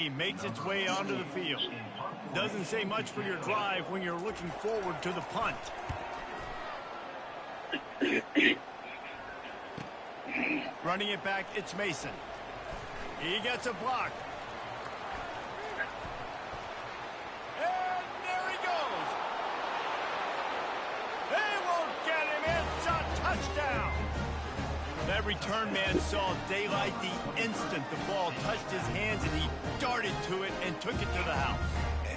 He makes its way onto the field. Doesn't say much for your drive when you're looking forward to the punt. Running it back, it's Mason. He gets a block. And there he goes. They won't get him. It's a touchdown. That return man saw daylight the instant the ball touched his hands, and he darted to it and took it to the house.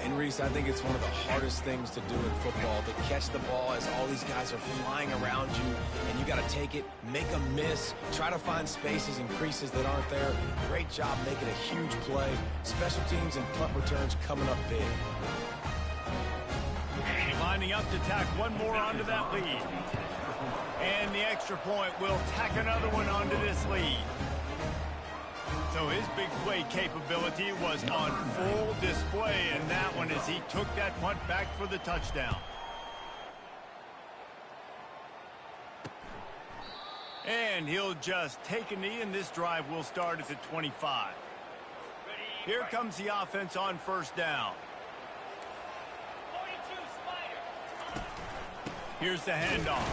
And Reese, I think it's one of the hardest things to do in football, to catch the ball as all these guys are flying around you, and you got to take it, make a miss, try to find spaces and creases that aren't there. Great job making a huge play. Special teams and punt returns coming up big. Lining up to tack one more onto that lead. And the extra point will tack another one onto this lead. So his big play capability was on full display in that one as he took that punt back for the touchdown. And he'll just take a knee, and this drive will start at the 25. Here comes the offense on first down. Here's the handoff.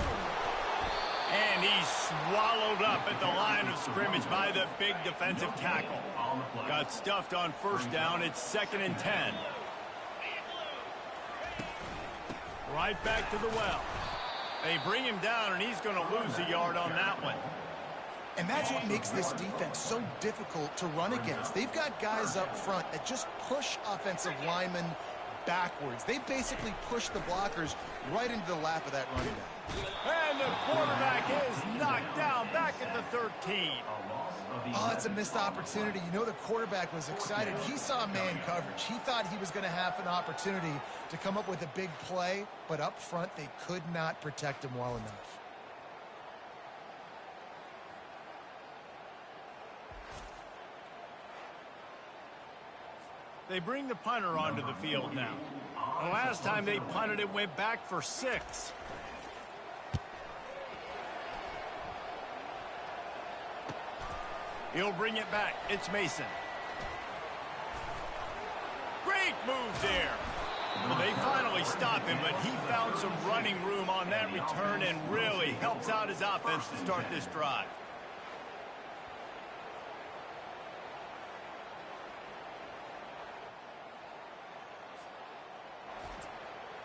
And he's swallowed up at the line of scrimmage by the big defensive tackle. Got stuffed on first down. It's 2nd and 10. Right back to the well. They bring him down, and he's going to lose a yard on that one. And that's what makes this defense so difficult to run against. They've got guys up front that just push offensive linemen backwards. They basically push the blockers right into the lap of that running back. And the quarterback is knocked down back at the 13. Oh, it's a missed opportunity. You know, the quarterback was excited. He saw man coverage. He thought he was going to have an opportunity to come up with a big play, but up front they could not protect him well enough. They bring the punter onto the field now. The last time they punted it went back for 6. He'll bring it back. It's Mason. Great move there. Well, they finally stop him, but he found some running room on that return and really helps out his offense to start this drive.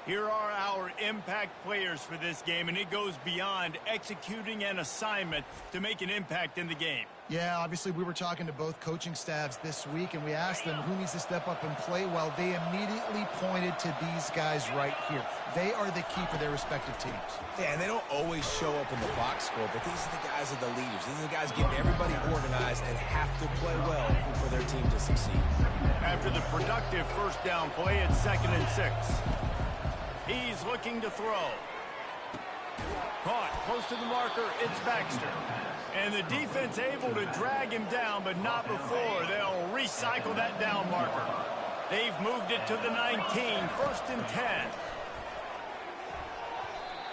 Here are our impact players for this game, and it goes beyond executing an assignment to make an impact in the game. Yeah, obviously we were talking to both coaching staffs this week, and we asked them who needs to step up and play well. They immediately pointed to these guys right here. They are the key for their respective teams. Yeah, and they don't always show up in the box score, but these are the guys that are the leaders. These are the guys getting everybody organized and have to play well for their team to succeed. After the productive first down play, it's 2nd and 6. He's looking to throw. Caught close to the marker, it's Baxter. And the defense able to drag him down, but not before. They'll recycle that down marker. They've moved it to the 19, 1st and 10.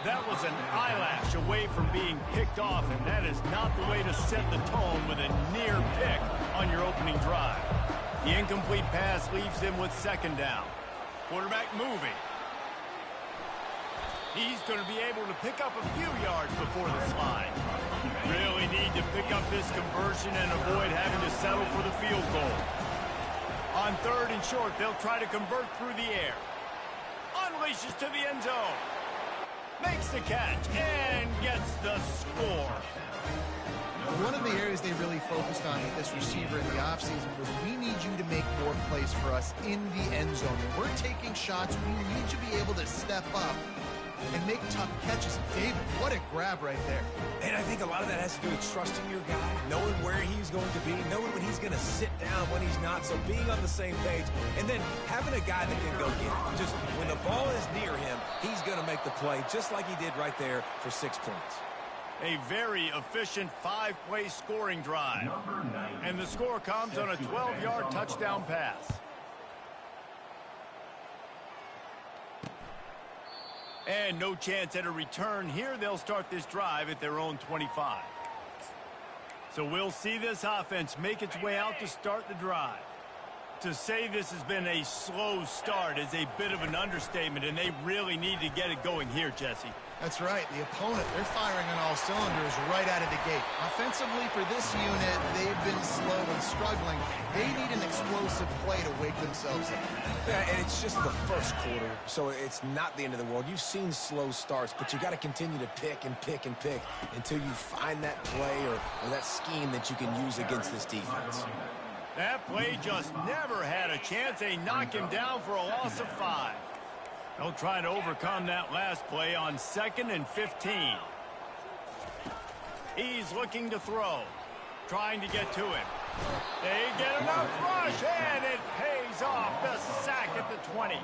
That was an eyelash away from being picked off, and that is not the way to set the tone with a near pick on your opening drive. The incomplete pass leaves them with 2nd down. Quarterback moving. He's going to be able to pick up a few yards before the slide. Really need to pick up this conversion and avoid having to settle for the field goal. On 3rd and short, they'll try to convert through the air. Unleashes to the end zone. Makes the catch and gets the score. One of the areas they really focused on with this receiver in the offseason was we need you to make more plays for us in the end zone. When we're taking shots, we need you to be able to step up and make tough catches. David, what a grab right there. And I think a lot of that has to do with trusting your guy, knowing where he's going to be, knowing when he's going to sit down, when he's not, so being on the same page, and then having a guy that can go get it. Just when the ball is near him, he's going to make the play just like he did right there for 6 points. A very efficient 5-play scoring drive. And the score comes on a 12-yard touchdown pass. And no chance at a return here. They'll start this drive at their own 25. So we'll see this offense make its way out to start the drive. To say this has been a slow start is a bit of an understatement, and they really need to get it going here, Jesse. That's right. The opponent, they're firing on all cylinders right out of the gate. Offensively, for this unit, they've been slow and struggling. They need an explosive play to wake themselves up. Yeah, and it's just the first quarter, so it's not the end of the world. You've seen slow starts, but you got to continue to pick and pick and pick until you find that play or that scheme that you can use against this defense. That play just never had a chance. They knock him down for a loss of 5. They'll try to overcome that last play on 2nd and 15. He's looking to throw, trying to get to him. They get enough rush, and it pays off. The sack at the 20.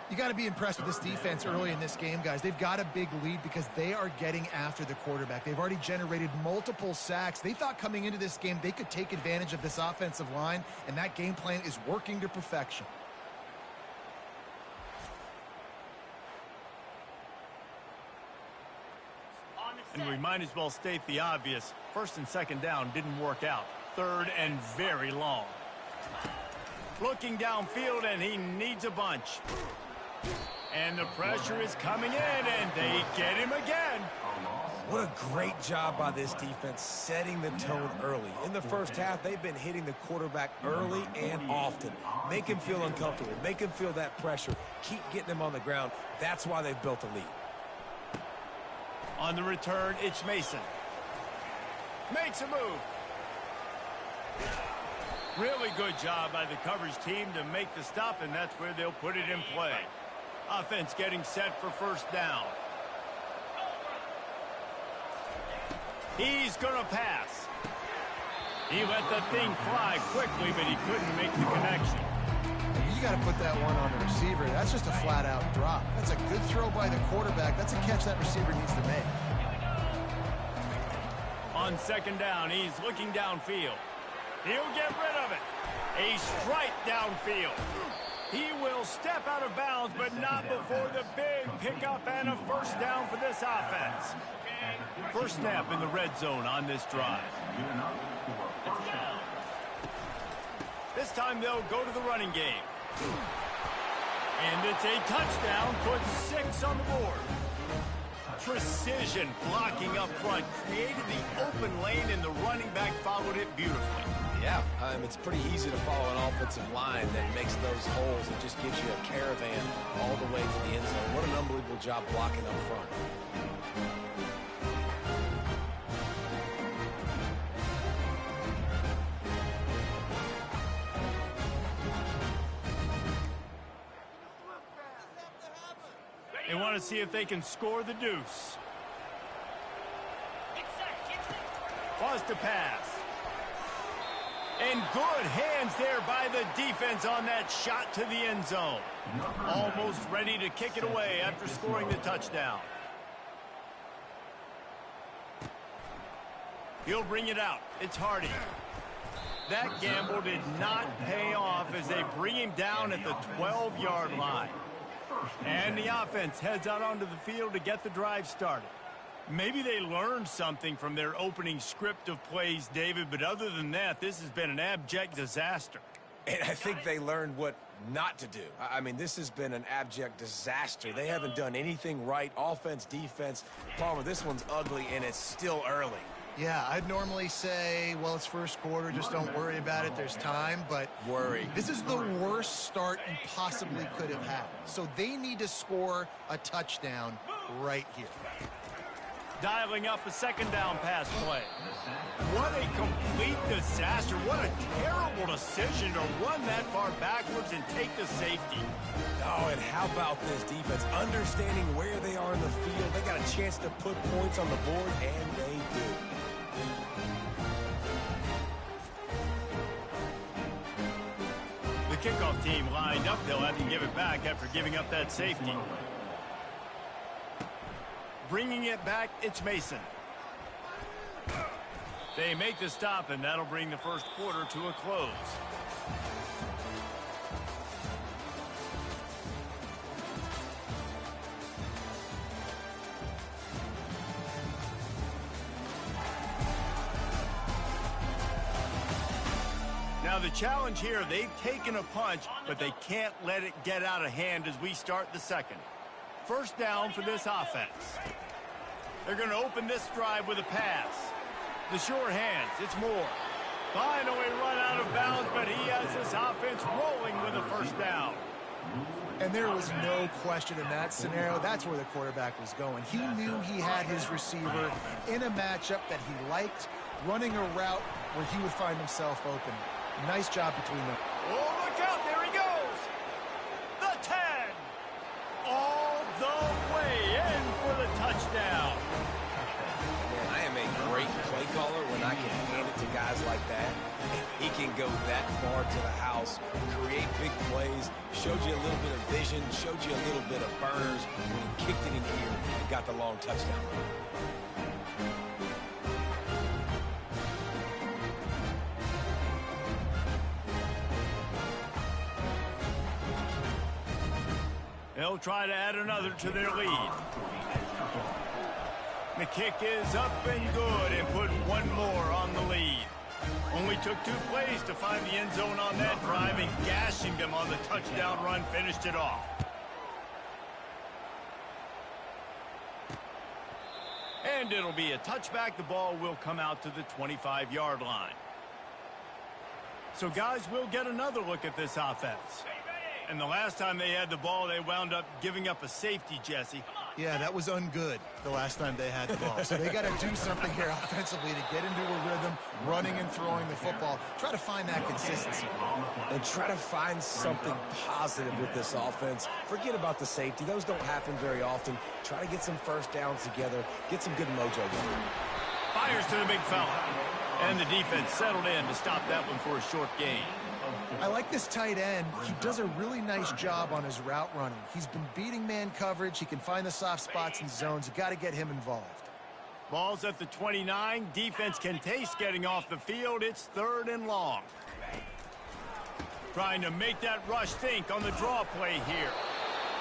You got to be impressed with this defense early in this game, guys. They've got a big lead because they are getting after the quarterback. They've already generated multiple sacks. They thought coming into this game they could take advantage of this offensive line, and that game plan is working to perfection. And we might as well state the obvious. 1st and 2nd down didn't work out. 3rd and very long. Looking downfield, and he needs a bunch. And the pressure is coming in, and they get him again. What a great job by this defense setting the tone early. In the first half, they've been hitting the quarterback early and often. Make him feel uncomfortable. Make him feel that pressure. Keep getting him on the ground. That's why they've built a lead. On the return, it's Mason. Makes a move. Really good job by the coverage team to make the stop, and that's where they'll put it in play. Offense getting set for 1st down. He's going to pass. He let the thing fly quickly, but he couldn't make the connection. You got to put that one on the receiver. That's just a flat-out drop. That's a good throw by the quarterback. That's a catch that receiver needs to make. On 2nd down, he's looking downfield. He'll get rid of it. A strike downfield. He will step out of bounds, but not before the big pickup and a 1st down for this offense. First snap in the red zone on this drive. This time they'll go to the running game. And it's a touchdown, puts 6 on the board. Precision blocking up front, created the open lane, and the running back followed it beautifully. Yeah, it's pretty easy to follow an offensive line that makes those holes and just gives you a caravan all the way to the end zone. What an unbelievable job blocking up front. They want to see if they can score the deuce. Pause to pass. And good hands there by the defense on that shot to the end zone. Almost ready to kick it away after scoring the touchdown. He'll bring it out. It's Hardy. That gamble did not pay off as they bring him down at the 12-yard line. And the offense heads out onto the field to get the drive started. Maybe they learned something from their opening script of plays, David, but other than that, this has been an abject disaster. And I think they learned what not to do. I mean, this has been an abject disaster. They haven't done anything right, offense, defense. Palmer, this one's ugly, and it's still early. Yeah, I'd normally say, well, it's 1st quarter, just don't worry about it, there's time, but worry. This is the worst start you possibly could have had. So they need to score a touchdown right here. Dialing up a 2nd down pass play. What a complete disaster. What a terrible decision to run that far backwards and take the safety. Oh, and how about this defense? Understanding where they are in the field. They got a chance to put points on the board, and they do. The kickoff team lined up. They'll have to give it back after giving up that safety. Bringing it back, it's Mason. They make the stop, and that'll bring the 1st quarter to a close. Now Now the challenge here, they've taken a punch, but they can't let it get out of hand as we start the second. First down for this offense. They're going to open this drive with a pass. The sure hands, it's Moore. Finally run out of bounds, but he has this offense rolling with a first down. And there was no question in that scenario. That's where the quarterback was going. He knew he had his receiver in a matchup that he liked, running a route where he would find himself open. Nice job between them. Oh, look out. There he goes. The 10. All the way in for the touchdown. Man, I am a great play caller when I can hand it to guys like that. He can go that far to the house, create big plays, showed you a little bit of vision, showed you a little bit of burners when he kicked it in here and got the long touchdown. They'll try to add another to their lead. The kick is up and good and put one more on the lead. Only took 2 plays to find the end zone on that drive, and gashing them on the touchdown run finished it off. And it'll be a touchback. The ball will come out to the 25-yard line. So, guys, we'll get another look at this offense. And the last time they had the ball, they wound up giving up a safety, Jesse. Yeah, that was ungood the last time they had the ball. So they got to do something here offensively to get into a rhythm, running and throwing the football. Try to find that consistency. And try to find something positive with this offense. Forget about the safety. Those don't happen very often. Try to get some first downs together. Get some good mojo going. Fires to the big fella. And the defense settled in to stop that one for a short gain. I like this tight end. He does a really nice job on his route running. He's been beating man coverage. He can find the soft spots and zones. You got to get him involved. Ball's at the 29. Defense can taste getting off the field. It's 3rd and long. Trying to make that rush think on the draw play here.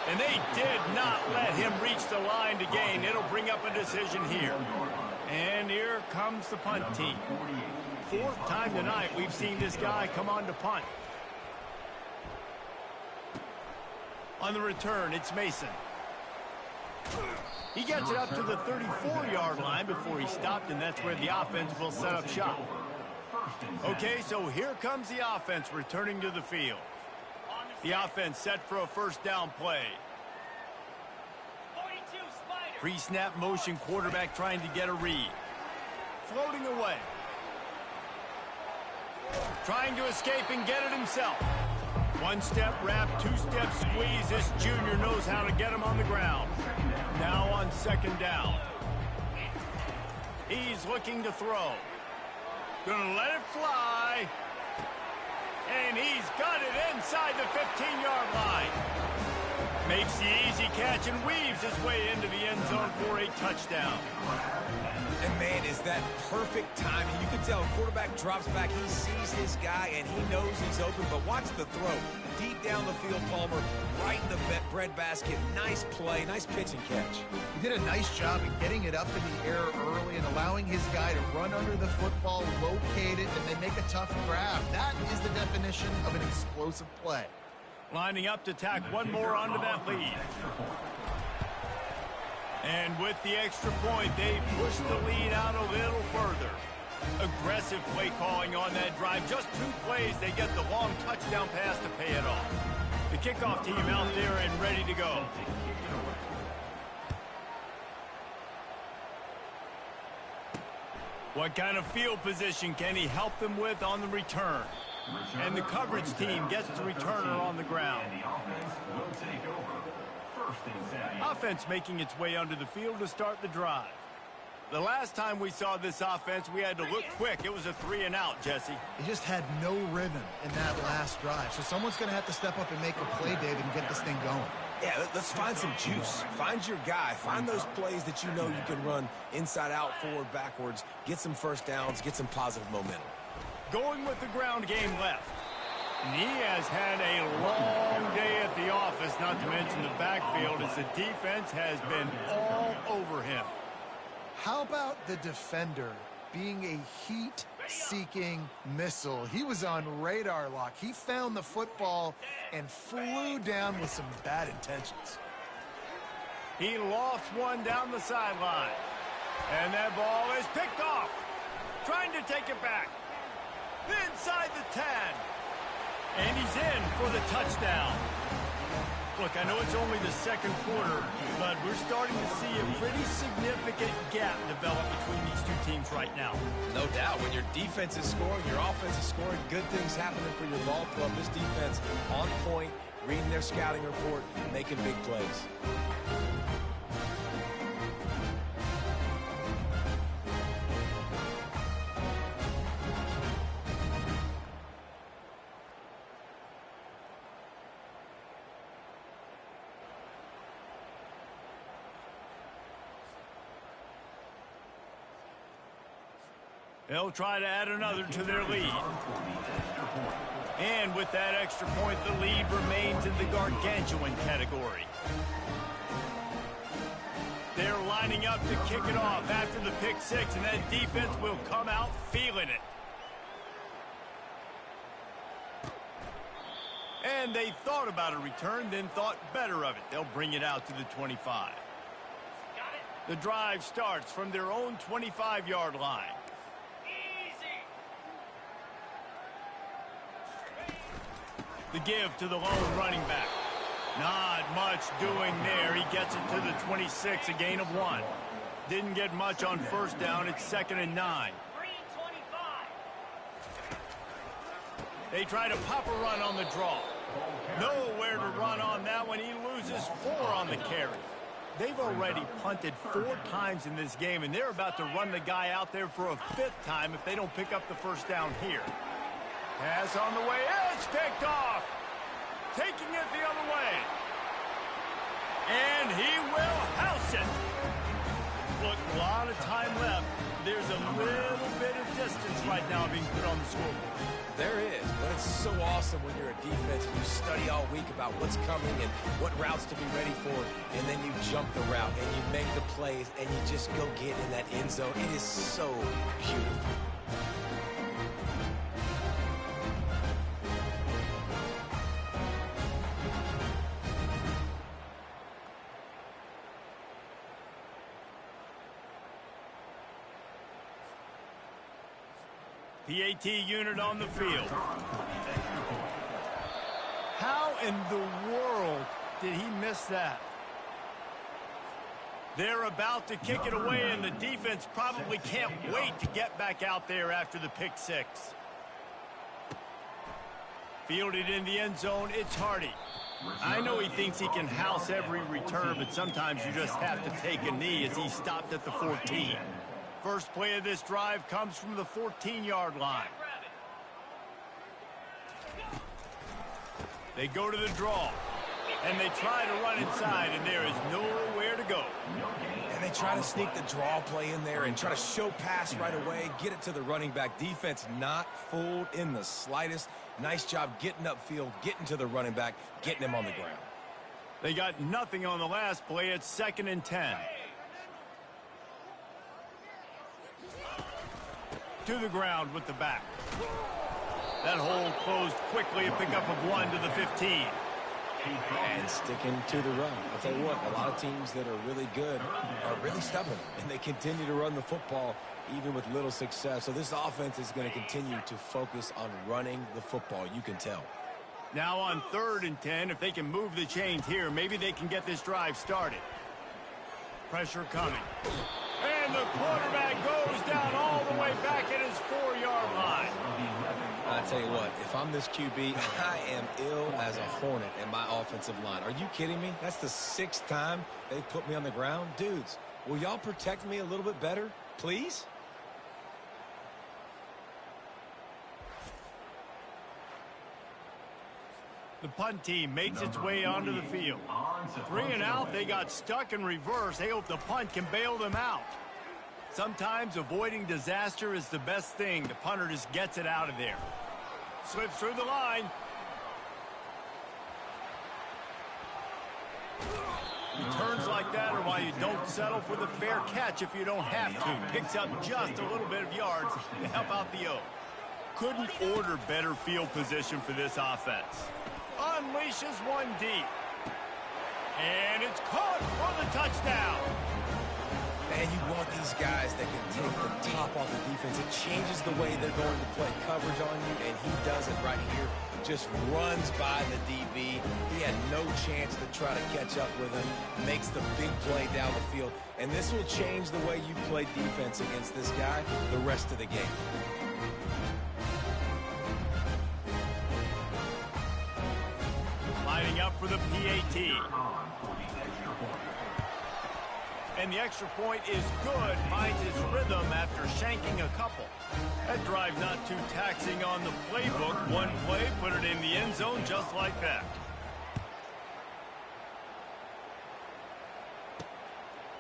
And they did not let him reach the line to gain. It'll bring up a decision here. And here comes the punt team. 4th time tonight we've seen this guy come on to punt. On the return, it's Mason. He gets it up to the 34-yard line before he stopped, and that's where the offense will set up shop. Okay, so here comes the offense returning to the field. The offense set for a first down play. Pre-snap motion, quarterback trying to get a read. Floating away. Trying to escape and get it himself. 1-step wrap, 2-step squeeze. This junior knows how to get him on the ground. Now on 2nd down. He's looking to throw. Gonna let it fly. And he's got it inside the 15-yard line. Makes the easy catch and weaves his way into the end zone for a touchdown. And, man, is that perfect timing. You can tell quarterback drops back. He sees his guy, and he knows he's open. But watch the throw. Deep down the field, Palmer, right in the bread basket. Nice play, nice pitch and catch. He did a nice job of getting it up in the air early and allowing his guy to run under the football, locate it, and then make a tough grab. That is the definition of an explosive play. Lining up to tack one more onto that lead. And with the extra point, they push the lead out a little further. Aggressive play calling on that drive. Just 2 plays, they get the long touchdown pass to pay it off. The kickoff team out there and ready to go. What kind of field position can he help them with on the return? And the coverage team gets the returner on the ground. Offense making its way under the field to start the drive. The last time we saw this offense, we had to look quick. It was a 3-and-out, Jesse. He just had no rhythm in that last drive. So someone's going to have to step up and make a play, David, and get this thing going. Yeah, let's find some juice. Find your guy. Find those plays that you know you can run inside out, forward, backwards. Get some first downs. Get some positive momentum. Going with the ground game left. And he has had a long day at the office, not to mention the backfield, as the defense has been all over him. How about the defender being a heat heat-seeking missile. He was on radar lock. He found the football and flew down with some bad intentions. He lofts one down the sideline. And that ball is picked off. Trying to take it back. Inside the 10. And he's in for the touchdown. Look, I know it's only the second quarter, but we're starting to see a pretty significant gap develop between these two teams right now. No doubt. When your defense is scoring, your offense is scoring, good things happening for your ball club. This defense on point, reading their scouting report, making big plays. They'll try to add another to their lead. And with that extra point, the lead remains in the gargantuan category. They're lining up to kick it off after the pick six, and that defense will come out feeling it. And they thought about a return, then thought better of it. They'll bring it out to the 25. The drive starts from their own 25-yard line. The give to the lone running back. Not much doing there. He gets it to the 26, a gain of 1. Didn't get much on first down. It's 2nd and 9. They try to pop a run on the draw. Nowhere to run on that one. He loses 4 on the carry. They've already punted 4 times in this game, and they're about to run the guy out there for a 5th time if they don't pick up the first down here. Pass on the way. It's picked off. Taking it the other way. And he will house it. Look, a lot of time left. There's a little bit of distance right now being put on the scoreboard. There is, but it's so awesome when you're a defense and you study all week about what's coming and what routes to be ready for, and then you jump the route and you make the plays and you just go get in that end zone. It is so beautiful. PAT unit on the field. How in the world did he miss that? They're about to kick it away, and the defense probably can't wait to get back out there after the pick six. Fielded in the end zone, it's Hardy. I know he thinks he can house every return, but sometimes you just have to take a knee as he stopped at the 14. First play of this drive comes from the 14-yard line. They go to the draw, and they try to run inside, and there is nowhere to go. And they try to sneak the draw play in there and try to show pass right away, get it to the running back. Defense not fooled in the slightest. Nice job getting upfield, getting to the running back, getting him on the ground. They got nothing on the last play. It's 2nd and 10. To the ground with the back. That hole closed quickly, a pickup of 1 to the 15. And sticking to the run. I'll tell you what, a lot of teams that are really good are really stubborn, and they continue to run the football even with little success. So this offense is going to continue to focus on running the football. You can tell. Now on 3rd and 10, if they can move the chains here, maybe they can get this drive started. Pressure coming. And the quarterback goes down all the way back at his 4-yard line. I tell you what, if I'm this QB, I am ill as a hornet in my offensive line. Are you kidding me? That's the 6th time they've put me on the ground. Dudes, will y'all protect me a little bit better, please? The punt team makes its way onto the field. 3 and out, they got stuck in reverse. They hope the punt can bail them out. Sometimes avoiding disaster is the best thing. The punter just gets it out of there. Slips through the line. Returns like that are why you don't settle for the fair catch if you don't have to. Picks up just a little bit of yards to help out the O. Couldn't order better field position for this offense. Unleashes one deep. And it's caught for the touchdown. Man, you want these guys that can take the top off the defense. It changes the way they're going to play coverage on you, and he does it right here. Just runs by the DB. He had no chance to try to catch up with him. Makes the big play down the field. And this will change the way you play defense against this guy the rest of the game. Lining up for the PAT. And the extra point is good. Finds his rhythm after shanking a couple. That drive not too taxing on the playbook. One play, put it in the end zone just like that.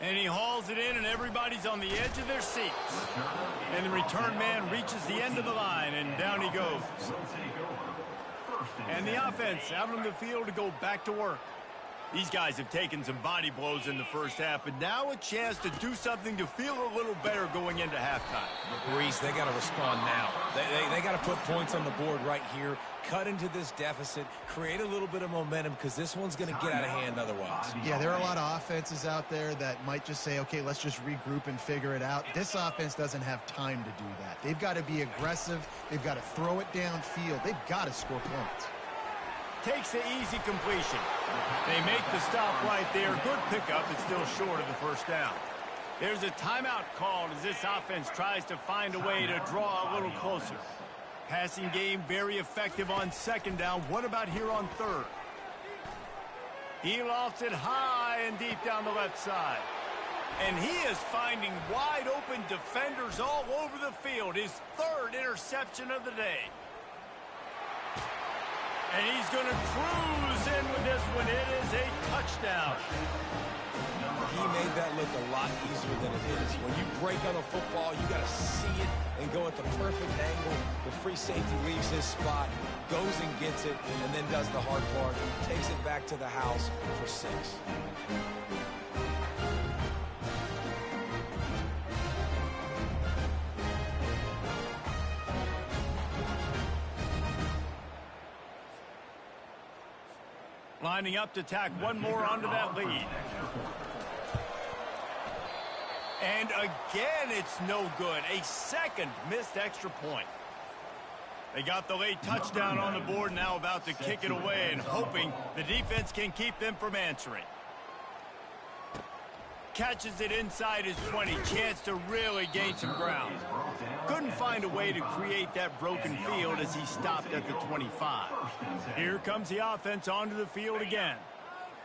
And he hauls it in, and everybody's on the edge of their seats. And the return man reaches the end of the line, and down he goes. And the offense out on the field to go back to work. These guys have taken some body blows in the first half, but now a chance to do something to feel a little better going into halftime. Reese, they got to respond now. They got to put points on the board right here, cut into this deficit, create a little bit of momentum, because this one's going to get out of hand otherwise. Yeah, there are a lot of offenses out there that might just say, okay, let's just regroup and figure it out. This offense doesn't have time to do that. They've got to be aggressive. They've got to throw it downfield. They've got to score points. Takes the easy completion. They make the stop right there. Good pickup, but still short of the first down. There's a timeout called as this offense tries to find a way to draw a little closer. Passing game very effective on second down. What about here on third? He lofts it high and deep down the left side. And he is finding wide open defenders all over the field. His third interception of the day. And he's going to cruise in with this one. It is a touchdown. He made that look a lot easier than it is. When you break on a football, you got to see it and go at the perfect angle. The free safety leaves his spot, goes and gets it, and then does the hard part. Takes it back to the house for 6. Lining up to tack one more onto that lead. And again, it's no good. A second missed extra point. They got the late touchdown on the board, now about to kick it away and hoping the defense can keep them from answering. Catches it inside his 20. Chance to really gain some ground. Couldn't find a way to create that broken field as he stopped at the 25. Here comes the offense onto the field again.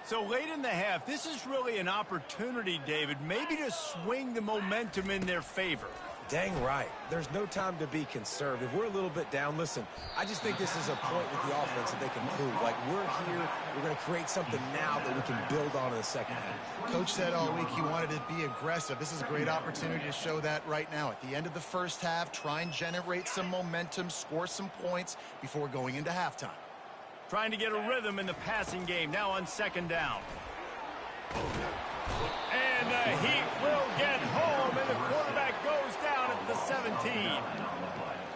So late in the half, this is really an opportunity, David, maybe to swing the momentum in their favor. Dang right. There's no time to be conservative. We're a little bit down. Listen, I just think this is a point with the offense that they can prove. Like, we're here, we're going to create something now that we can build on in the second half. Coach said all week he wanted to be aggressive. This is a great opportunity to show that right now. At the end of the first half, try and generate some momentum, score some points before going into halftime. Trying to get a rhythm in the passing game, now on second down. And the Heat will get home, and the quarterback goes down at the 17.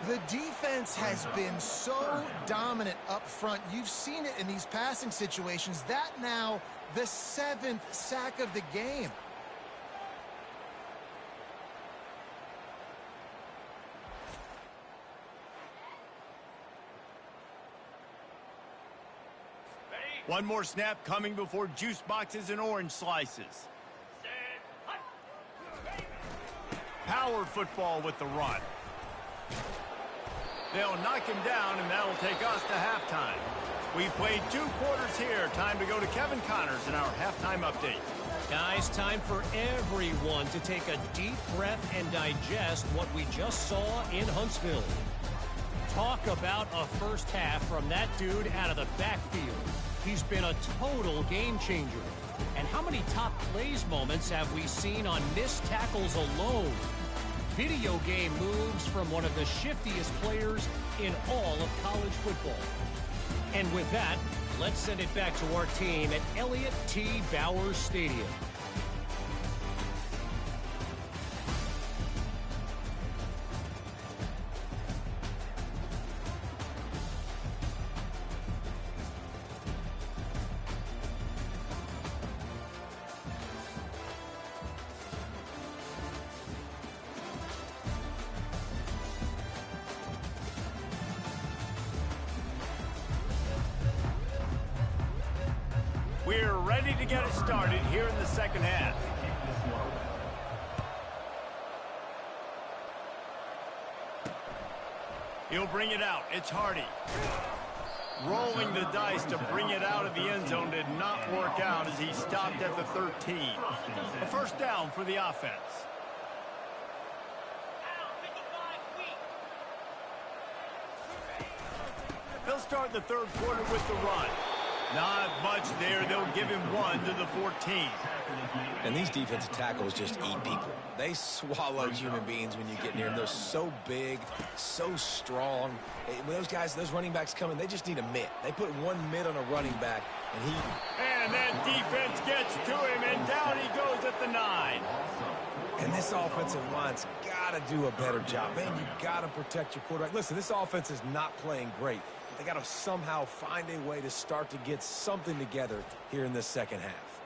The defense has been so dominant up front. You've seen it in these passing situations. That now the 7th sack of the game. One more snap coming before juice boxes and orange slices. Power football with the run. They'll knock him down, and that'll take us to halftime. We've played 2 quarters here. Time to go to Kevin Connors in our halftime update. Guys, time for everyone to take a deep breath and digest what we just saw in Huntsville. Talk about a first half from that dude out of the backfield. He's been a total game changer. And how many top plays moments have we seen on missed tackles alone? Video game moves from one of the shiftiest players in all of college football. And with that, Let's send it back to our team at Elliott T. Bowers Stadium. We're ready to get it started here in the second half. He'll bring it out. It's Hardy. Rolling the dice to bring it out of the end zone did not work out as he stopped at the 13. A first down for the offense. They'll start the third quarter with the run. Not much there. They'll give him one to the 14. And these defensive tackles just eat people. They swallow human beings when you get near them. They're so big, so strong. When those guys, those running backs come in, they just need a mitt. They put one mitt on a running back, and that defense gets to him, and down he goes at the 9. And this offensive line's got to do a better job. Man, you got to protect your quarterback. Listen, this offense is not playing great. They got to somehow find a way to start to get something together here in this second half.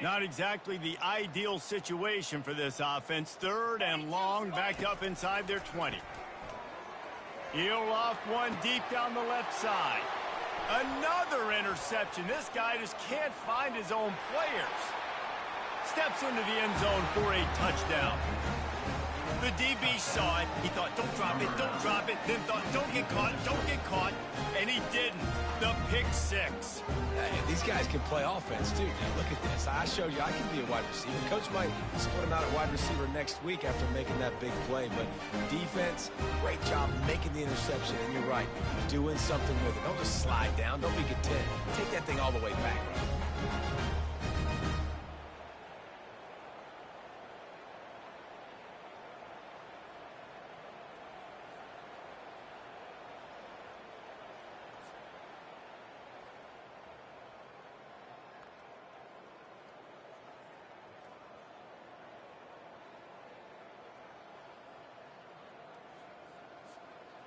Not exactly the ideal situation for this offense. Third and long, back up inside their 20. He'll off one deep down the left side. Another interception. This guy just can't find his own players. Steps into the end zone for a touchdown. The DB saw it. He thought, don't drop it, don't drop it. Then thought, don't get caught, and he didn't. The pick 6. Hey, these guys can play offense, too. Now, look at this. I showed you I can be a wide receiver. Coach might split him out at wide receiver next week after making that big play. But defense, great job making the interception. And you're right, doing something with it. Don't just slide down. Don't be content. Take that thing all the way back.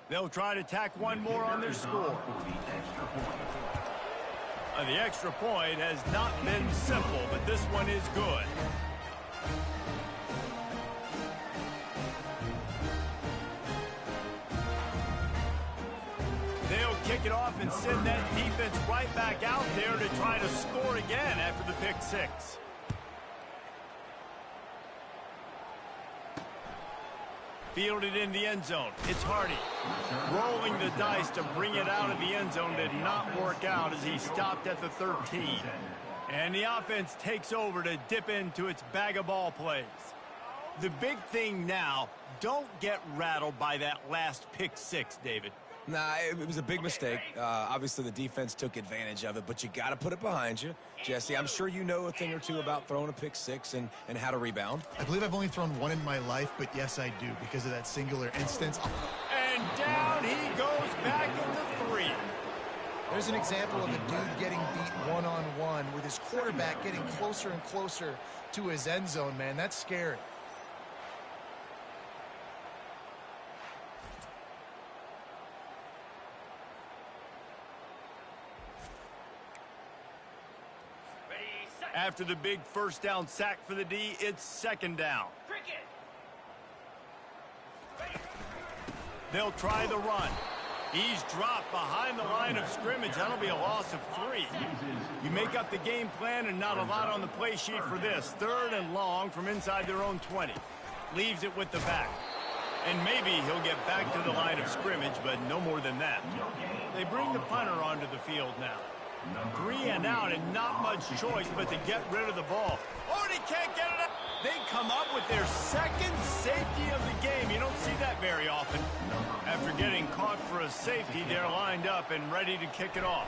They'll try to tack one more on their score. The extra point has not been simple, but this one is good. They'll kick it off and send that defense right back out there to try to score again after the pick 6. Fielded in the end zone. It's Hardy. Rolling the dice to bring it out of the end zone did not work out as he stopped at the 13. And the offense takes over to dip into its bag of ball plays. The big thing now, don't get rattled by that last pick 6, David. Nah, it was a big mistake. Obviously, the defense took advantage of it, but you got to put it behind you. Jesse, I'm sure you know a thing or two about throwing a pick 6 and how to rebound. I believe I've only thrown one in my life, but yes, I do, because of that singular instance. And down he goes back into 3. There's an example of a dude getting beat one-on-one with his quarterback getting closer and closer to his end zone, man. That's scary. After the big first down sack for the D, it's second down. They'll try the run. He's dropped behind the line of scrimmage. That'll be a loss of 3. You make up the game plan and not a lot on the play sheet for this. Third and long from inside their own 20. Leaves it with the back. And maybe he'll get back to the line of scrimmage, but no more than that. They bring the punter onto the field now. 3 and out and not much choice but to get rid of the ball. Oh, and he can't get it up. They come up with their second safety of the game. You don't see that very often. After getting caught for a safety, they're lined up and ready to kick it off.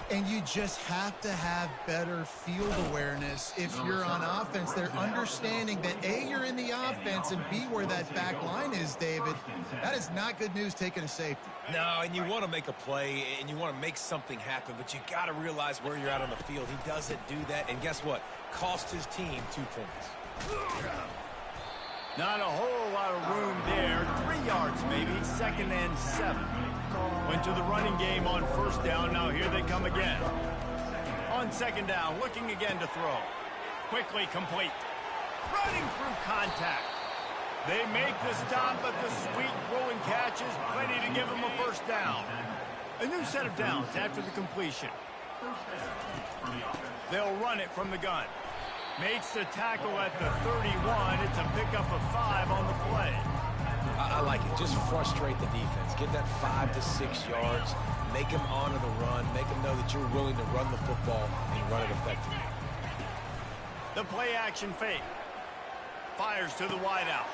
And you just have to have better field awareness if you're on offense. They're understanding that, A, you're in the offense, and B, where that back line is, David. That is not good news taking a safety. No, and you want to make a play, and you want to make something happen, but you got to realize where you're at on the field. He doesn't do that, and guess what? Cost his team 2 points. Not a whole lot of room there. 3 yards maybe, 2nd and 7. Went to the running game on 1st down. Now here they come again. On 2nd down, looking again to throw. Quickly complete. Running through contact. They make the stop, but the sweet rolling catch is plenty to give them a 1st down. A new set of downs after the completion. They'll run it from the gun. Makes the tackle at the 31. It's a pickup of 5 on the play. I like it. Just frustrate the defense. Get that 5 to 6 yards. Make them honor the run. Make them know that you're willing to run the football and run it effectively. The play action fake. Fires to the wideout.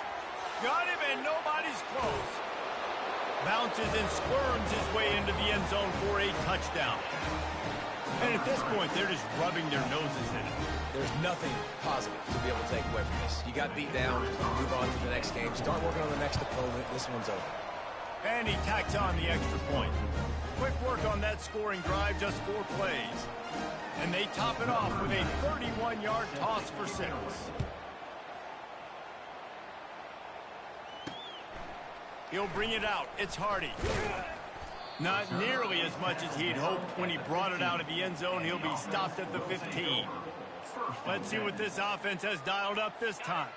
Got him and nobody's close. Bounces and squirms his way into the end zone for a touchdown. And at this point, they're just rubbing their noses in it. There's nothing positive to be able to take away from this. You got beat down, move on to the next game. Start working on the next opponent. This one's over. And he tacks on the extra point. Quick work on that scoring drive, just 4 plays. And they top it off with a 31-yard toss for 6. He'll bring it out. It's Hardy. Not nearly as much as he'd hoped when he brought it out of the end zone. He'll be stopped at the 15. Let's see what this offense has dialed up this time.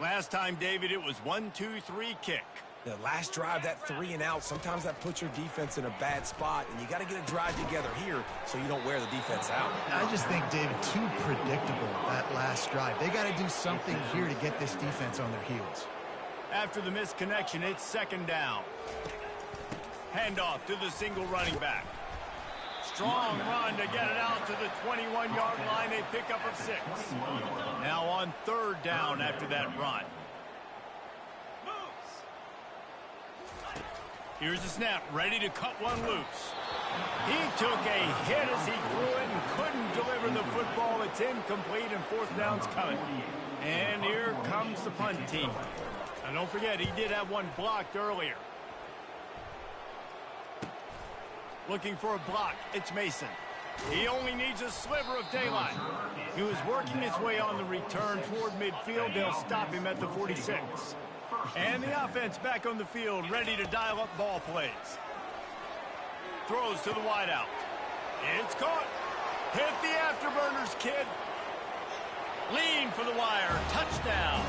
Last time, David, it was 1-2-3 kick. The last drive, that 3 and out, sometimes that puts your defense in a bad spot, and you got to get a drive together here so you don't wear the defense out. I just think, David, too predictable, that last drive. They got to do something here to get this defense on their heels. After the misconnection, it's 2nd down. Handoff to the single running back. Strong run to get it out to the 21-yard line. A pickup of 6. Now on 3rd down after that run. Here's the snap, ready to cut one loose. He took a hit as he threw it and couldn't deliver the football. It's incomplete and 4th down's coming. And here comes the punt team. And don't forget, he did have one blocked earlier. Looking for a block. It's Mason. He only needs a sliver of daylight. He was working his way on the return toward midfield. They'll stop him at the 46. And the offense back on the field, ready to dial up ball plays. Throws to the wideout. It's caught. Hit the afterburners, kid. Lean for the wire. Touchdown.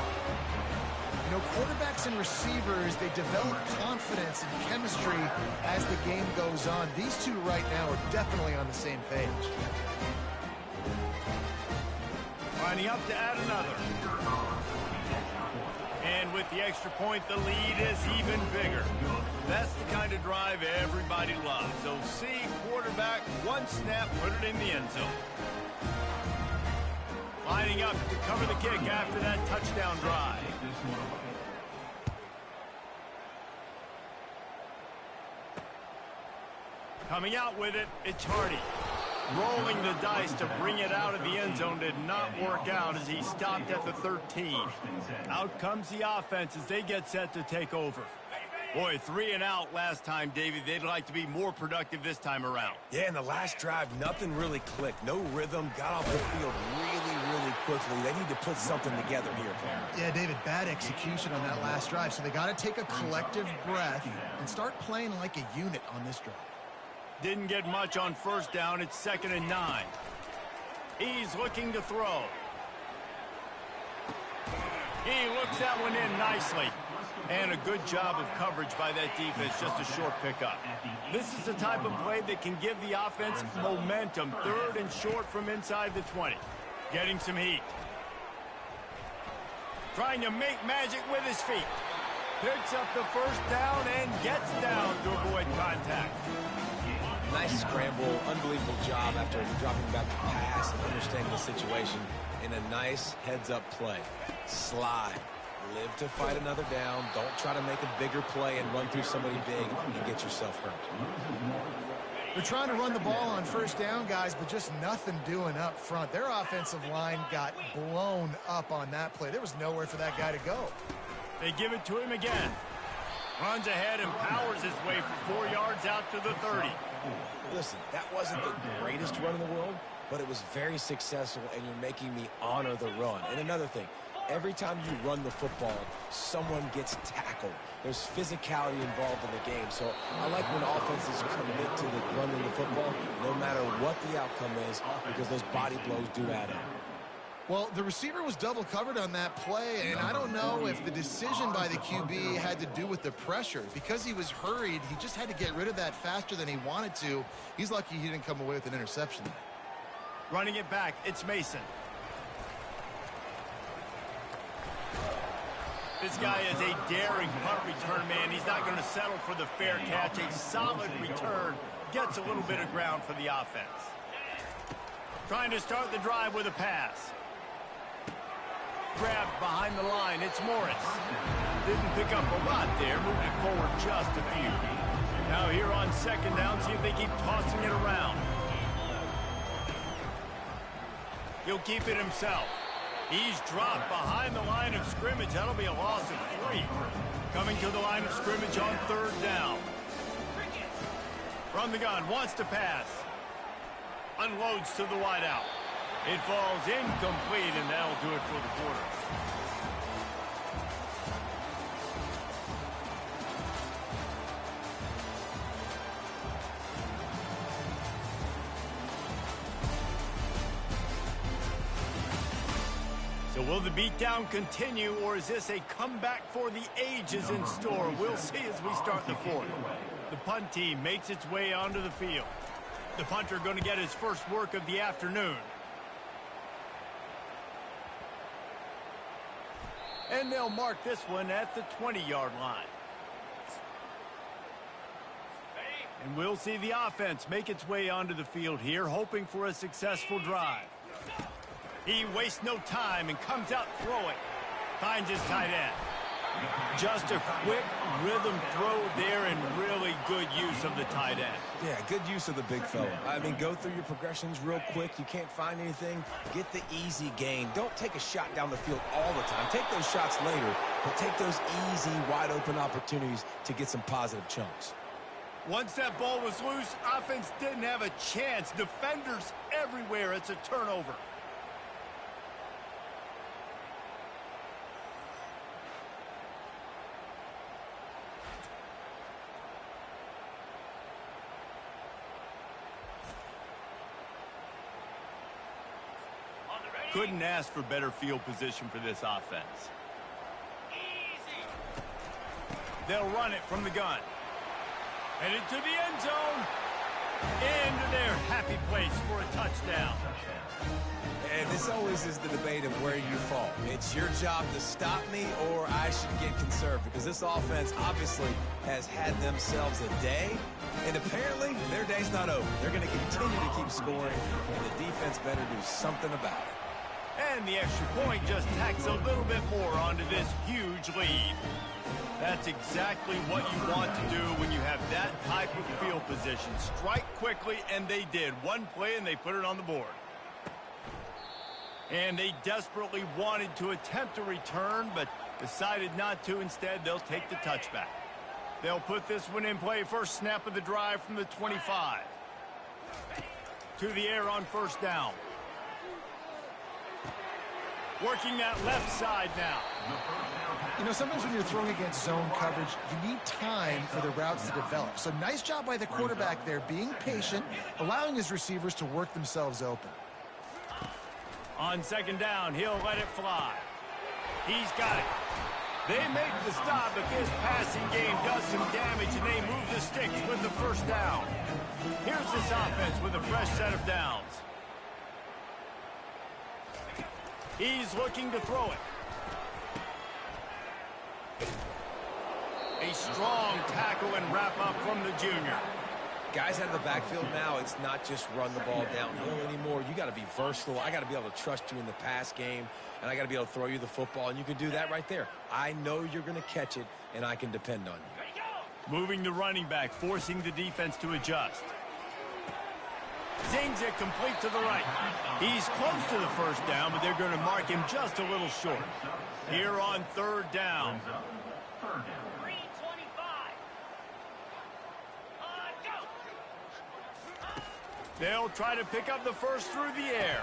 You know, quarterbacks and receivers, they develop confidence and chemistry as the game goes on. These two right now are definitely on the same page. Lining up to add another. And with the extra point, the lead is even bigger. That's the kind of drive everybody loves. So see quarterback, one snap, put it in the end zone. Lining up to cover the kick after that touchdown drive. Coming out with it, it's Hardy. Rolling the dice to bring it out of the end zone did not work out as he stopped at the 13. Out comes the offense as they get set to take over. Boy, 3 and out last time, David. They'd like to be more productive this time around. Yeah, in the last drive, nothing really clicked. No rhythm, got off the field really quickly. They need to put something together here, apparently. Yeah, David, bad execution on that last drive. So they got to take a collective breath and start playing like a unit on this drive. Didn't get much on 1st down. It's 2nd and 9. He's looking to throw. He looks that one in nicely. And a good job of coverage by that defense, just a short pickup. This is the type of play that can give the offense momentum. 3rd and short from inside the 20. Getting some heat. Trying to make magic with his feet. Picks up the 1st down and gets down to avoid contact. Nice scramble, unbelievable job after dropping back to pass and understanding the situation in a nice heads-up play. Slide. Live to fight another down. Don't try to make a bigger play and run through somebody big and get yourself hurt. They're trying to run the ball on first down, guys, but just nothing doing up front. Their offensive line got blown up on that play. There was nowhere for that guy to go. They give it to him again. Runs ahead and powers his way for 4 yards out to the 30. Listen, that wasn't the greatest run in the world, but it was very successful, and you're making me honor the run. And another thing, every time you run the football, someone gets tackled. There's physicality involved in the game. So I like when offenses commit to the running the football, no matter what the outcome is, because those body blows do add up. Well, the receiver was double covered on that play, and I don't know if the decision by the QB had to do with the pressure. Because he was hurried, he just had to get rid of that faster than he wanted to. He's lucky he didn't come away with an interception. Running it back, it's Mason. This guy is a daring punt return man. He's not going to settle for the fair catch. A solid return gets a little bit of ground for the offense. Trying to start the drive with a pass. Grabbed behind the line. It's Morris. Didn't pick up a lot there. Moved it forward just a few. Now here on second down, see if they keep tossing it around. He'll keep it himself. He's dropped behind the line of scrimmage. That'll be a loss of 3. Coming to the line of scrimmage on third down. From the gun, wants to pass. Unloads to the wideout. It falls incomplete, and that'll do it for the quarter. So will the beatdown continue, or is this a comeback for the ages in store? We'll see as we start the fourth. The punt team makes its way onto the field. The punter going to get his first work of the afternoon. And they'll mark this one at the 20-yard line. And we'll see the offense make its way onto the field here, hoping for a successful drive. He wastes no time and comes out throwing. Finds his tight end. Just a quick rhythm throw there and really good use of the tight end. Yeah, good use of the big fella. I mean, go through your progressions real quick. You can't find anything. Get the easy gain. Don't take a shot down the field all the time. Take those shots later, but take those easy, wide-open opportunities to get some positive chunks. Once that ball was loose, offense didn't have a chance. Defenders everywhere. It's a turnover. Couldn't ask for better field position for this offense. They'll run it from the gun. Headed to the end zone. Into their happy place for a touchdown. And this always is the debate of where you fall. It's your job to stop me, or I should get conserved, because this offense obviously has had themselves a day, and apparently their day's not over. They're going to continue to keep scoring, and the defense better do something about it. And the extra point just tacks a little bit more onto this huge lead. That's exactly what you want to do when you have that type of field position. Strike quickly, and they did. One play, and they put it on the board. And they desperately wanted to attempt a return, but decided not to. Instead, they'll take the touchback. They'll put this one in play. First snap of the drive from the 25. To the air on first down. Working that left side now. You know, sometimes when you're throwing against zone coverage, you need time for the routes to develop. So nice job by the quarterback there, being patient, allowing his receivers to work themselves open. On second down, he'll let it fly. He's got it. They make the stop, but this passing game does some damage, and they move the sticks with the first down. Here's this offense with a fresh set of downs. He's looking to throw it. A strong tackle and wrap up from the junior. Guys out of the backfield now, it's not just run the ball downhill anymore. You got to be versatile. I got to be able to trust you in the pass game, and I got to be able to throw you the football, and you can do that right there. I know you're going to catch it, and I can depend on you. Moving the running back, forcing the defense to adjust. Zings it complete to the right. He's close to the first down, but they're going to mark him just a little short. Here on third down. They'll try to pick up the first through the air.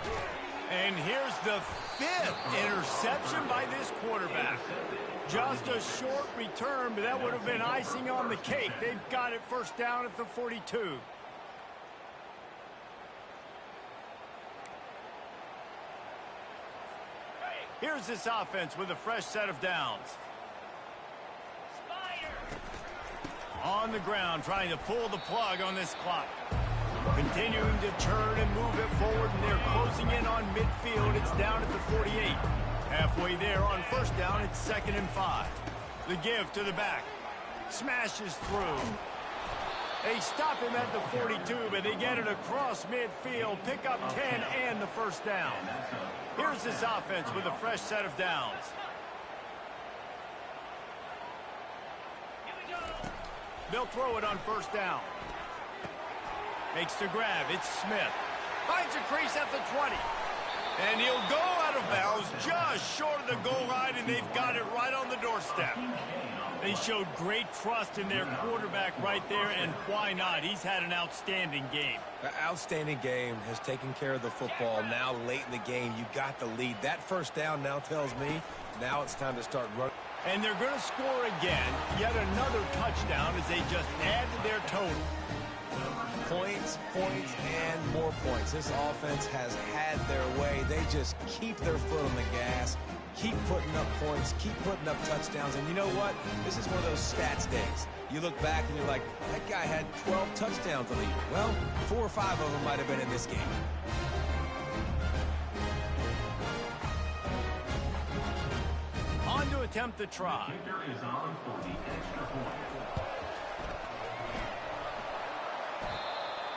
And here's the 5th interception by this quarterback. Just a short return, but that would have been icing on the cake. They've got it first down at the 42. Here's this offense with a fresh set of downs. On the ground, trying to pull the plug on this clock. Continuing to turn and move it forward, and they're closing in on midfield. It's down at the 48. Halfway there on first down, it's 2nd and 5. The give to the back. Smashes through. They stop him at the 42, but they get it across midfield. Pick up 10 and the first down. Here's this offense with a fresh set of downs. They'll throw it on first down. Makes the grab. It's Smith. Finds a crease at the 20. And he'll go out of bounds just short of the goal line, and they've got it right on the doorstep. They showed great trust in their quarterback right there, and why not? He's had an outstanding game. An outstanding game, has taken care of the football. Now late in the game, you got the lead. That first down now tells me now it's time to start running. And they're going to score again. Yet another touchdown as they just add to their total. Points, points, and more points. This offense has had their way. They just keep their foot on the gas, keep putting up points, keep putting up touchdowns. And you know what? This is one of those stats days. You look back and you're like, that guy had 12 touchdowns on the year. Well, 4 or 5 of them might have been in this game. On to attempt the try.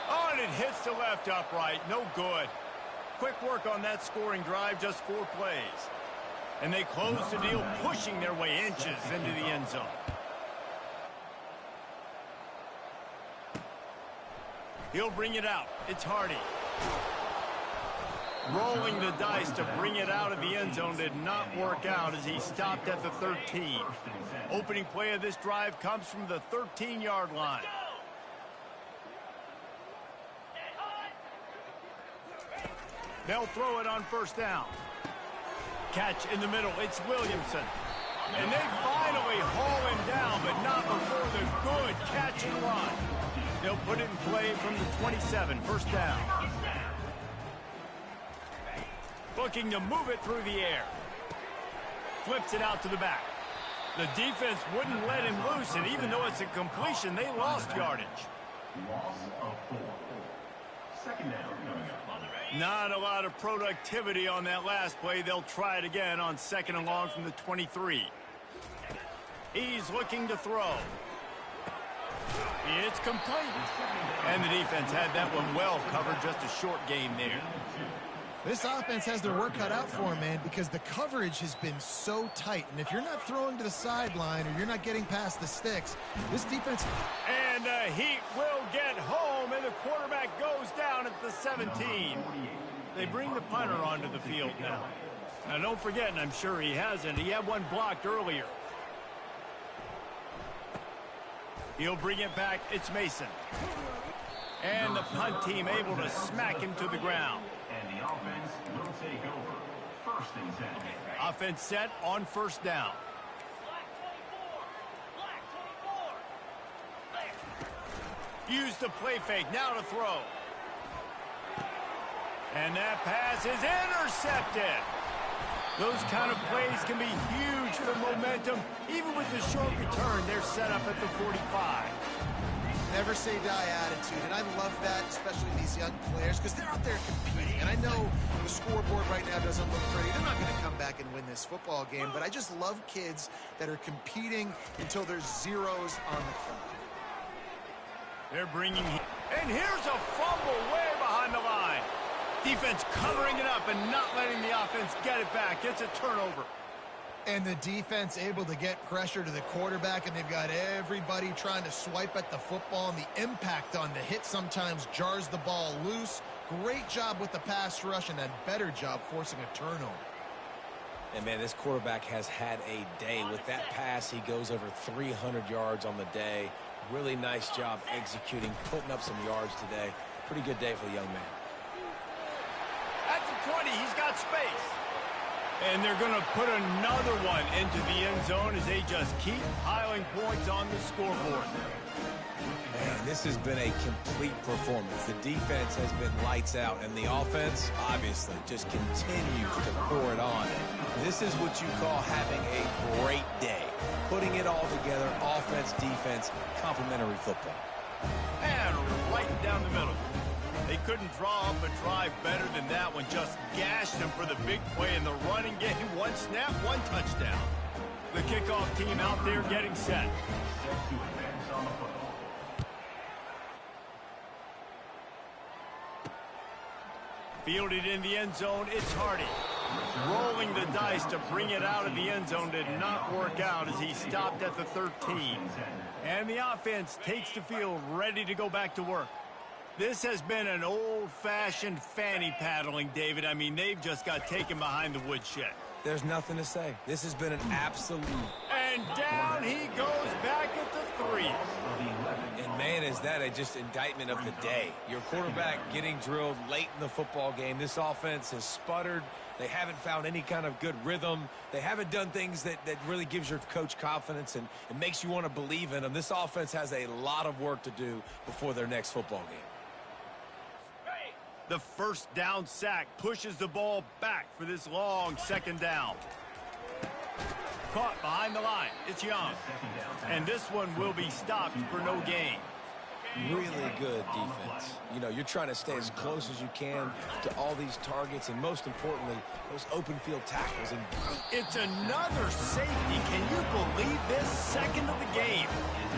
Oh, and it hits the left upright. No good. Quick work on that scoring drive, just 4 plays. And they close the deal, pushing their way inches into the end zone. He'll bring it out. It's Hardy. Rolling the dice to bring it out of the end zone did not work out as he stopped at the 13. Opening play of this drive comes from the 13-yard line. They'll throw it on first down. Catch in the middle. It's Williamson. And they finally haul him down, but not before the good catch and run. They'll put it in play from the 27. First down. Looking to move it through the air. Flips it out to the back. The defense wouldn't let him loose, and even though it's a completion, they lost yardage. Loss of 4. Second down coming up. Not a lot of productivity on that last play. They'll try it again on 2nd and long from the 23. He's looking to throw. It's complete. And the defense had that one well covered. Just a short game there. This offense has their work cut out for them, man, because the coverage has been so tight. And if you're not throwing to the sideline or you're not getting past the sticks, this defense... And the Heat will get home, and the quarterback goes down at the 17. They bring the punter onto the field now. Now, don't forget, and I'm sure he hasn't, he had one blocked earlier. He'll bring it back. It's Mason. And the punt team able to smack him to the ground. And the offense will take over. First and 10. Offense set on first down. Use the play fake. Now to throw. And that pass is intercepted. Those kind of plays can be huge for momentum. Even with the short return, they're set up at the 45. Never say die attitude, and I love that, especially these young players, because they're out there competing. And I know the scoreboard right now doesn't look pretty. They're not going to come back and win this football game, but I just love kids that are competing until there's zeros on the clock. They're bringing... And here's a fumble way behind the line. Defense covering it up and not letting the offense get it back. It's a turnover. And the defense able to get pressure to the quarterback, and they've got everybody trying to swipe at the football, and the impact on the hit sometimes jars the ball loose. Great job with the pass rush, and a better job forcing a turnover. And, man, this quarterback has had a day. With that pass, he goes over 300 yards on the day. Really nice job executing, putting up some yards today. Pretty good day for the young man. At the 20, he's got space. And they're going to put another one into the end zone as they just keep piling points on the scoreboard. Man, this has been a complete performance. The defense has been lights out, and the offense, obviously, just continues to pour it on. This is what you call having a great day. Putting it all together, offense, defense, complementary football. And right down the middle. They couldn't draw up a drive better than that one. Just gashed them for the big play in the running game. One snap, one touchdown. The kickoff team out there getting set. Fielded in the end zone, it's Hardy. Rolling the dice to bring it out of the end zone did not work out as he stopped at the 13. And the offense takes the field ready to go back to work. This has been an old-fashioned fanny paddling, David. I mean, they've just got taken behind the woodshed. There's nothing to say. This has been an absolute... And down he goes back at the 3. And, man, is that a just indictment of the day. Your quarterback getting drilled late in the football game. This offense has sputtered. They haven't found any kind of good rhythm. They haven't done things that really gives your coach confidence and makes you want to believe in them. This offense has a lot of work to do before their next football game. The first down sack pushes the ball back for this long second down. Caught behind the line. It's Young. And this one will be stopped for no gain. Really good defense. You know, you're trying to stay as close as you can to all these targets, and most importantly, those open field tackles. And it's another safety. Can you believe this? Second of the game.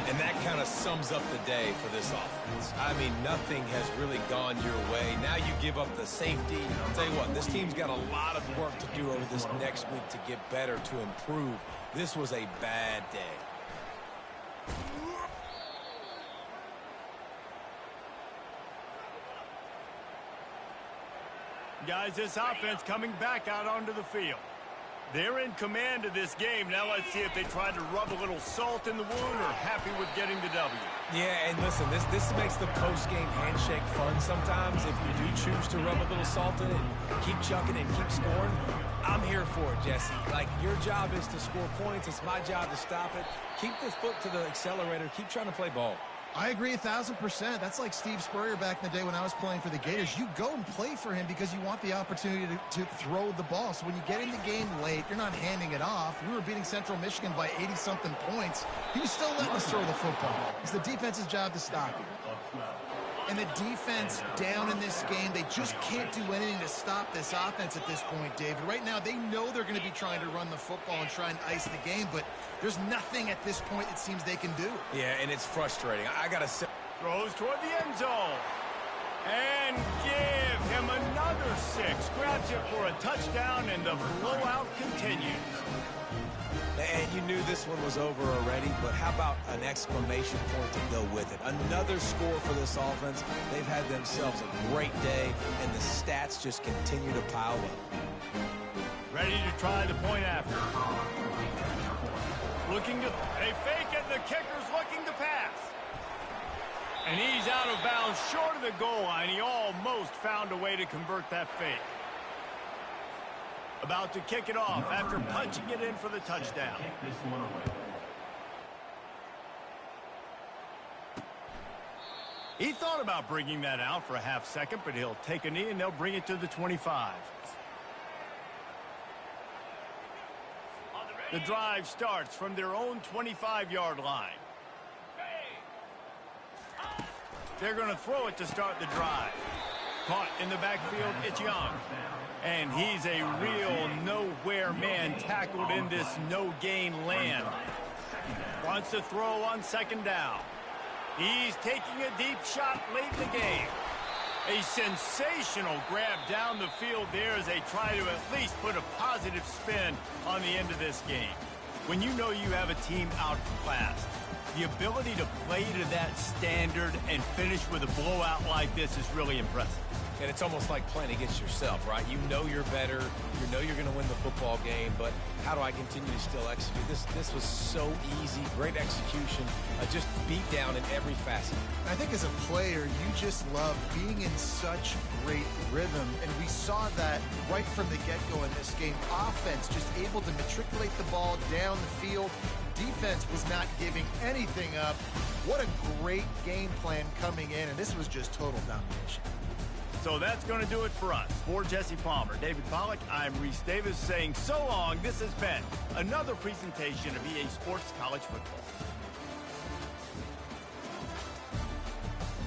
And that kind of sums up the day for this offense. I mean, nothing has really gone your way. Now you give up the safety. I'll tell you what, this team's got a lot of work to do over this next week to get better, to improve. This was a bad day. Guys, this offense coming back out onto the field. They're in command of this game. Now let's see if they try to rub a little salt in the wound or happy with getting the W. Yeah, and listen, this makes the post-game handshake fun sometimes. If you do choose to rub a little salt in it and keep chucking and keep scoring, I'm here for it, Jesse. Like, your job is to score points. It's my job to stop it. Keep the foot to the accelerator. Keep trying to play ball. I agree 1,000%. That's like Steve Spurrier back in the day when I was playing for the Gators. You go and play for him because you want the opportunity to throw the ball. So when you get in the game late, you're not handing it off. We were beating Central Michigan by 80-something points. He was still letting us throw the football. It's the defense's job to stop you. And the defense down in this game, they just can't do anything to stop this offense at this point, David. Right now, they know they're going to be trying to run the football and try and ice the game, but there's nothing at this point it seems they can do. Yeah, and it's frustrating. I got to say. Throws toward the end zone. And give him another 6. Grabs it for a touchdown, and the blowout continues. And you knew this one was over already, but how about an exclamation point to go with it? Another score for this offense. They've had themselves a great day, and the stats just continue to pile up. Ready to try the point after. Looking to... They fake it, the kicker's looking to pass. And he's out of bounds, short of the goal line. He almost found a way to convert that fake. About to kick it off after punching it in for the touchdown. He thought about bringing that out for a half second, but he'll take a knee and they'll bring it to the 25. The drive starts from their own 25-yard line. They're going to throw it to start the drive. Caught in the backfield, it's Young. And he's a real nowhere man tackled in this no-gain land. Wants to throw on second down. He's taking a deep shot late in the game. A sensational grab down the field there as they try to at least put a positive spin on the end of this game. When you know you have a team outclassed, the ability to play to that standard and finish with a blowout like this is really impressive. And it's almost like playing against yourself, right? You know you're better. You know you're going to win the football game, but how do I continue to still execute? This was so easy. Great execution. Just beat down in every facet. I think as a player, you just love being in such great rhythm, and we saw that right from the get-go in this game. Offense just able to matriculate the ball down the field. Defense was not giving anything up. What a great game plan coming in, and this was just total domination. So that's going to do it for us. For Jesse Palmer, David Pollack, I'm Reese Davis saying so long. This has been another presentation of EA Sports College Football.